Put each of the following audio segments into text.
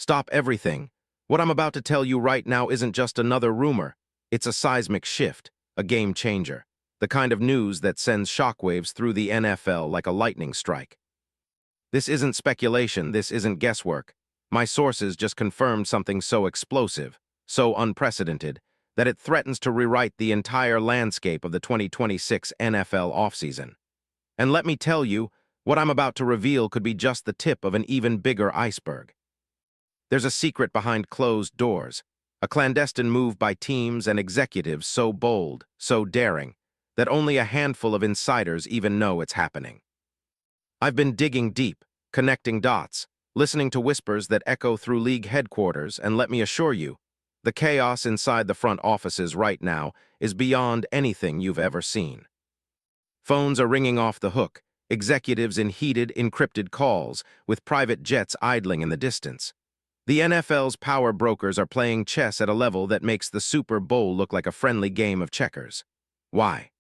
Stop everything. What I'm about to tell you right now isn't just another rumor. It's a seismic shift, a game changer. The kind of news that sends shockwaves through the NFL like a lightning strike. This isn't speculation, this isn't guesswork. My sources just confirmed something so explosive, so unprecedented, that it threatens to rewrite the entire landscape of the 2026 NFL offseason. And let me tell you, what I'm about to reveal could be just the tip of an even bigger iceberg. There's a secret behind closed doors, a clandestine move by teams and executives so bold, so daring, that only a handful of insiders even know it's happening. I've been digging deep, connecting dots, listening to whispers that echo through league headquarters, and let me assure you, the chaos inside the front offices right now is beyond anything you've ever seen. Phones are ringing off the hook, executives in heated, encrypted calls, with private jets idling in the distance. The NFL's power brokers are playing chess at a level that makes the Super Bowl look like a friendly game of checkers. Why?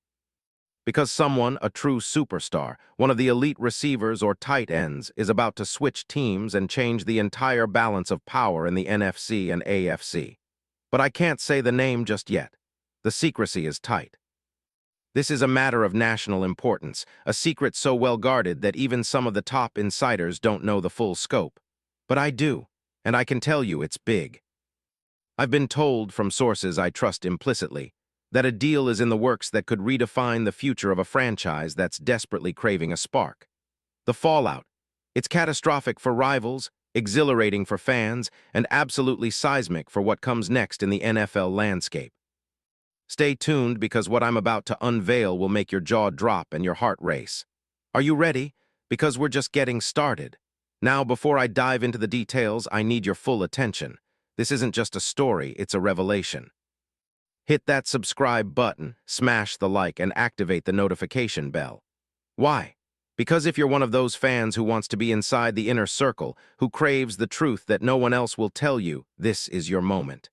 Because someone, a true superstar, one of the elite receivers or tight ends, is about to switch teams and change the entire balance of power in the NFC and AFC. But I can't say the name just yet. The secrecy is tight. This is a matter of national importance, a secret so well guarded that even some of the top insiders don't know the full scope. But I do, and I can tell you it's big. I've been told from sources I trust implicitly that a deal is in the works that could redefine the future of a franchise that's desperately craving a spark. The fallout. It's catastrophic for rivals, exhilarating for fans, and absolutely seismic for what comes next in the NFL landscape. Stay tuned because what I'm about to unveil will make your jaw drop and your heart race. Are you ready? Because we're just getting started. Now, before I dive into the details, I need your full attention. This isn't just a story, it's a revelation. Hit that subscribe button, smash the like, and activate the notification bell. Why? Because if you're one of those fans who wants to be inside the inner circle, who craves the truth that no one else will tell you, this is your moment.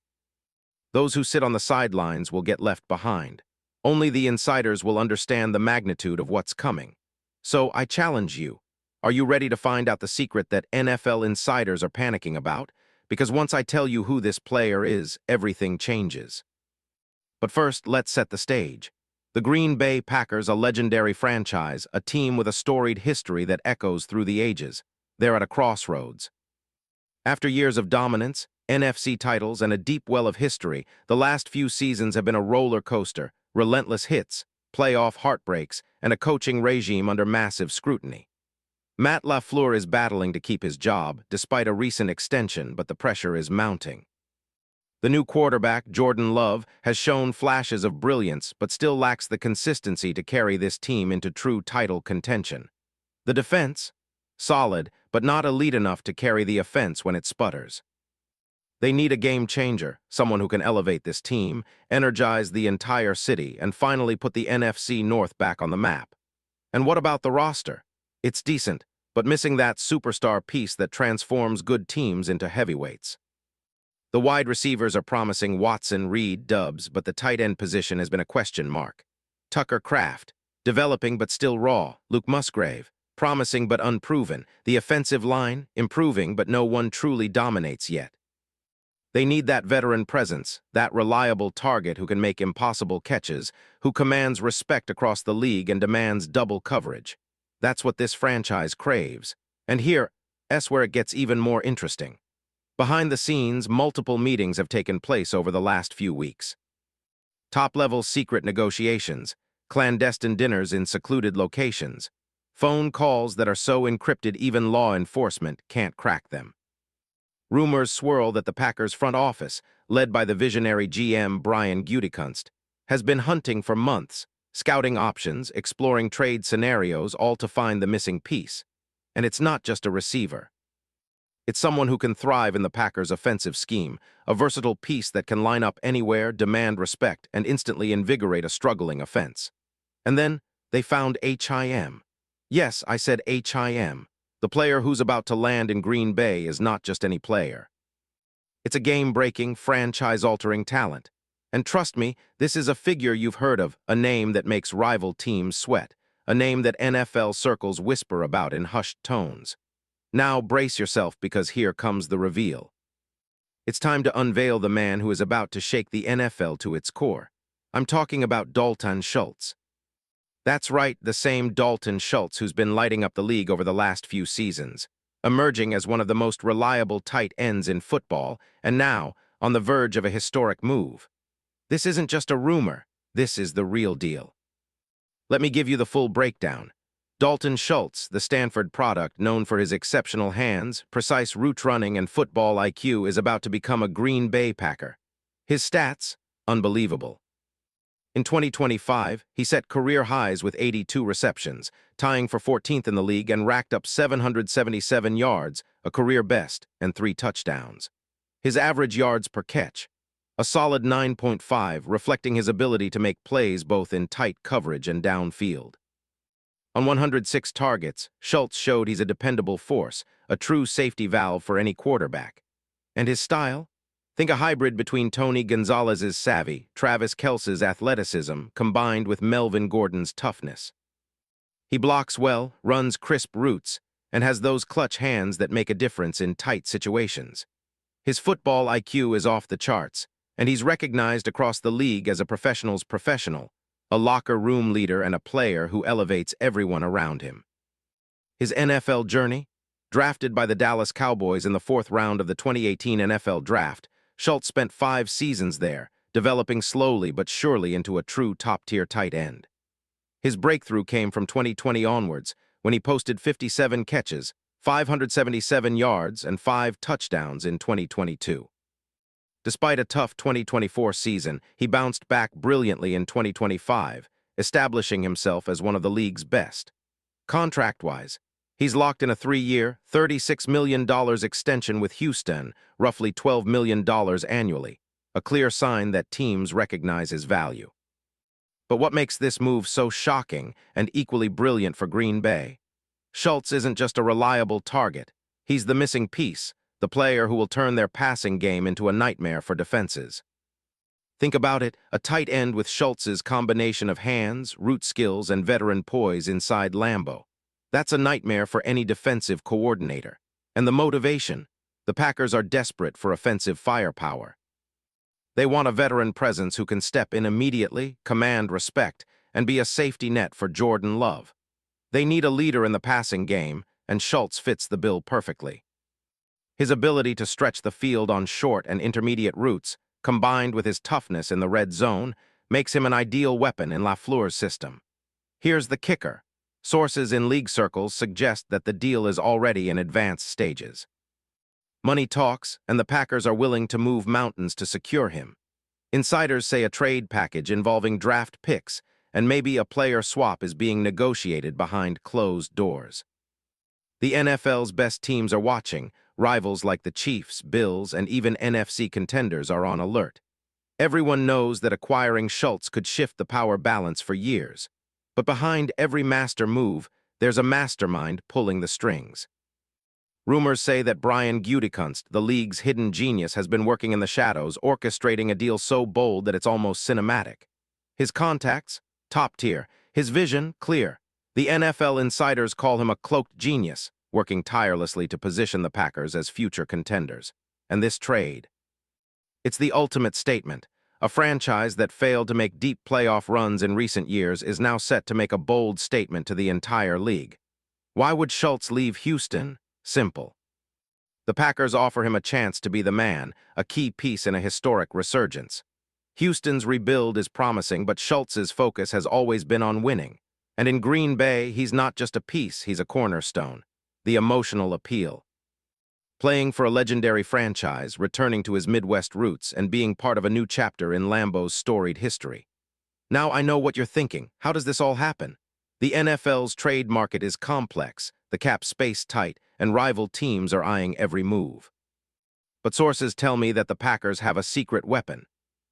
Those who sit on the sidelines will get left behind. Only the insiders will understand the magnitude of what's coming. So I challenge you. Are you ready to find out the secret that NFL insiders are panicking about? Because once I tell you who this player is, everything changes. But first, let's set the stage. The Green Bay Packers, a legendary franchise, a team with a storied history that echoes through the ages. They're at a crossroads. After years of dominance, NFC titles, and a deep well of history, the last few seasons have been a roller coaster, relentless hits, playoff heartbreaks, and a coaching regime under massive scrutiny. Matt LaFleur is battling to keep his job, despite a recent extension, but the pressure is mounting. The new quarterback, Jordan Love, has shown flashes of brilliance but still lacks the consistency to carry this team into true title contention. The defense? Solid, but not elite enough to carry the offense when it sputters. They need a game changer, someone who can elevate this team, energize the entire city, and finally put the NFC North back on the map. And what about the roster? It's decent, but missing that superstar piece that transforms good teams into heavyweights. The wide receivers are promising Watson, Reed, Dubs, but the tight end position has been a question mark. Tucker Kraft, developing but still raw. Luke Musgrave, promising but unproven. The offensive line, improving but no one truly dominates yet. They need that veteran presence, that reliable target who can make impossible catches, who commands respect across the league and demands double coverage. That's what this franchise craves. And here's where it gets even more interesting. Behind the scenes, multiple meetings have taken place over the last few weeks. Top-level secret negotiations, clandestine dinners in secluded locations, phone calls that are so encrypted even law enforcement can't crack them. Rumors swirl that the Packers front office, led by the visionary GM Brian Gutekunst, has been hunting for months, scouting options, exploring trade scenarios, all to find the missing piece. And it's not just a receiver. It's someone who can thrive in the Packers' offensive scheme, a versatile piece that can line up anywhere, demand respect, and instantly invigorate a struggling offense. And then they found HIM. Yes, I said HIM. The player who's about to land in Green Bay is not just any player. It's a game-breaking, franchise-altering talent. And trust me, this is a figure you've heard of, a name that makes rival teams sweat, a name that NFL circles whisper about in hushed tones. Now brace yourself because here comes the reveal. It's time to unveil the man who is about to shake the NFL to its core. I'm talking about Dalton Schultz. That's right, the same Dalton Schultz who's been lighting up the league over the last few seasons, emerging as one of the most reliable tight ends in football, and now on the verge of a historic move. This isn't just a rumor, this is the real deal. Let me give you the full breakdown. Dalton Schultz, the Stanford product known for his exceptional hands, precise route running, and football IQ, is about to become a Green Bay Packer. His stats? Unbelievable. In 2025, he set career highs with 82 receptions, tying for 14th in the league, and racked up 777 yards, a career best, and 3 touchdowns. His average yards per catch? A solid 9.5, reflecting his ability to make plays both in tight coverage and downfield. On 106 targets, Schultz showed he's a dependable force, a true safety valve for any quarterback. And his style? Think a hybrid between Tony Gonzalez's savvy, Travis Kelce's athleticism, combined with Melvin Gordon's toughness. He blocks well, runs crisp routes, and has those clutch hands that make a difference in tight situations. His football IQ is off the charts, and he's recognized across the league as a professional's professional, a locker room leader and a player who elevates everyone around him. His NFL journey? Drafted by the Dallas Cowboys in the 4th round of the 2018 NFL Draft, Schultz spent 5 seasons there, developing slowly but surely into a true top-tier tight end. His breakthrough came from 2020 onwards, when he posted 57 catches, 577 yards, and 5 touchdowns in 2022. Despite a tough 2024 season, he bounced back brilliantly in 2025, establishing himself as one of the league's best. Contract-wise, he's locked in a 3-year, $36 million extension with Houston, roughly $12 million annually, a clear sign that teams recognize his value. But what makes this move so shocking and equally brilliant for Green Bay? Schultz isn't just a reliable target. He's the missing piece, the player who will turn their passing game into a nightmare for defenses. Think about it, a tight end with Schultz's combination of hands, route skills, and veteran poise inside Lambeau. That's a nightmare for any defensive coordinator. And the motivation? The Packers are desperate for offensive firepower. They want a veteran presence who can step in immediately, command respect, and be a safety net for Jordan Love. They need a leader in the passing game, and Schultz fits the bill perfectly. His ability to stretch the field on short and intermediate routes, combined with his toughness in the red zone, makes him an ideal weapon in LaFleur's system. Here's the kicker. Sources in league circles suggest that the deal is already in advanced stages. Money talks, and the Packers are willing to move mountains to secure him. Insiders say a trade package involving draft picks and maybe a player swap is being negotiated behind closed doors. The NFL's best teams are watching. Rivals like the Chiefs, Bills, and even NFC contenders are on alert. Everyone knows that acquiring Schultz could shift the power balance for years. But behind every master move, there's a mastermind pulling the strings. Rumors say that Brian Gutekunst, the league's hidden genius, has been working in the shadows, orchestrating a deal so bold that it's almost cinematic. His contacts? Top tier. His vision? Clear. The NFL insiders call him a cloaked genius, working tirelessly to position the Packers as future contenders. And this trade? It's the ultimate statement. A franchise that failed to make deep playoff runs in recent years is now set to make a bold statement to the entire league. Why would Schultz leave Houston? Simple. The Packers offer him a chance to be the man, a key piece in a historic resurgence. Houston's rebuild is promising, but Schultz's focus has always been on winning. And in Green Bay, he's not just a piece, he's a cornerstone. The emotional appeal. Playing for a legendary franchise, returning to his Midwest roots, and being part of a new chapter in Lambeau's storied history. Now I know what you're thinking. How does this all happen? The NFL's trade market is complex, the cap space tight, and rival teams are eyeing every move. But sources tell me that the Packers have a secret weapon,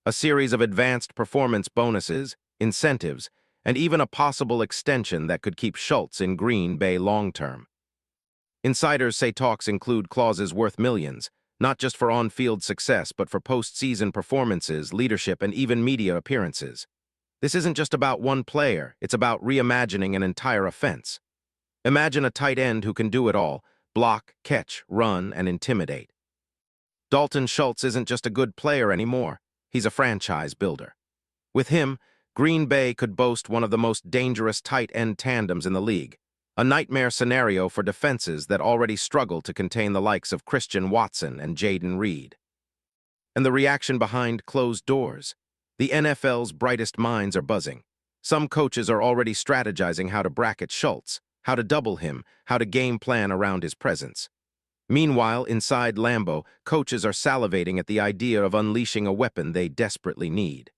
a series of advanced performance bonuses, incentives, and even a possible extension that could keep Schultz in Green Bay long-term. Insiders say talks include clauses worth millions, not just for on-field success, but for postseason performances, leadership, and even media appearances. This isn't just about one player, it's about reimagining an entire offense. Imagine a tight end who can do it all: block, catch, run, and intimidate. Dalton Schultz isn't just a good player anymore. He's a franchise builder. With him, Green Bay could boast one of the most dangerous tight end tandems in the league, a nightmare scenario for defenses that already struggle to contain the likes of Christian Watson and Jaden Reed. And the reaction behind closed doors. The NFL's brightest minds are buzzing. Some coaches are already strategizing how to bracket Schultz, how to double him, how to game plan around his presence. Meanwhile, inside Lambeau, coaches are salivating at the idea of unleashing a weapon they desperately need.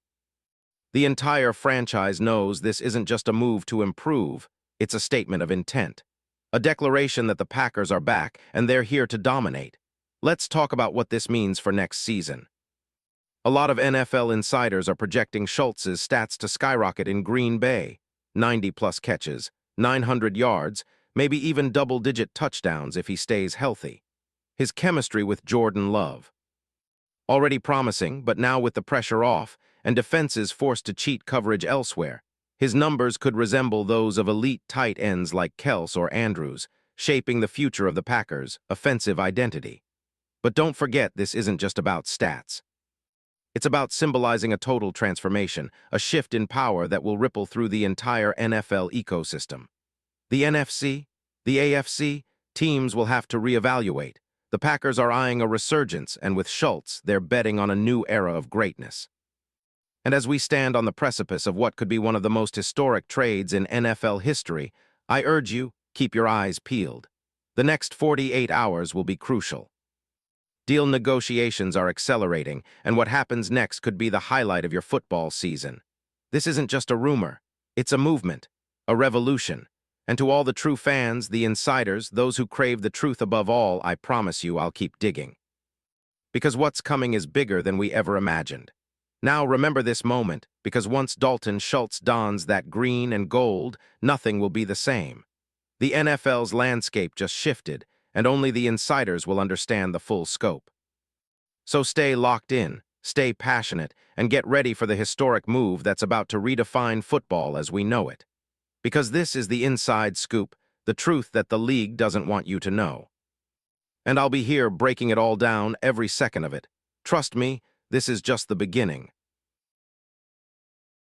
The entire franchise knows this isn't just a move to improve, it's a statement of intent. A declaration that the Packers are back and they're here to dominate. Let's talk about what this means for next season. A lot of NFL insiders are projecting Schultz's stats to skyrocket in Green Bay. 90-plus catches, 900 yards, maybe even double-digit touchdowns if he stays healthy. His chemistry with Jordan Love. Already promising, but now with the pressure off, and defenses forced to cheat coverage elsewhere, his numbers could resemble those of elite tight ends like Kels or Andrews, shaping the future of the Packers' offensive identity. But don't forget, this isn't just about stats. It's about symbolizing a total transformation, a shift in power that will ripple through the entire NFL ecosystem. The NFC, the AFC, teams will have to reevaluate. The Packers are eyeing a resurgence, and with Schultz, they're betting on a new era of greatness. And as we stand on the precipice of what could be one of the most historic trades in NFL history, I urge you, keep your eyes peeled. The next 48 hours will be crucial. Deal negotiations are accelerating, and what happens next could be the highlight of your football season. This isn't just a rumor. It's a movement, a revolution. And to all the true fans, the insiders, those who crave the truth above all, I promise you I'll keep digging. Because what's coming is bigger than we ever imagined. Now remember this moment, because once Dalton Schultz dons that green and gold, nothing will be the same. The NFL's landscape just shifted, and only the insiders will understand the full scope. So stay locked in, stay passionate, and get ready for the historic move that's about to redefine football as we know it. Because this is the inside scoop, the truth that the league doesn't want you to know. And I'll be here breaking it all down every second of it. Trust me, this is just the beginning.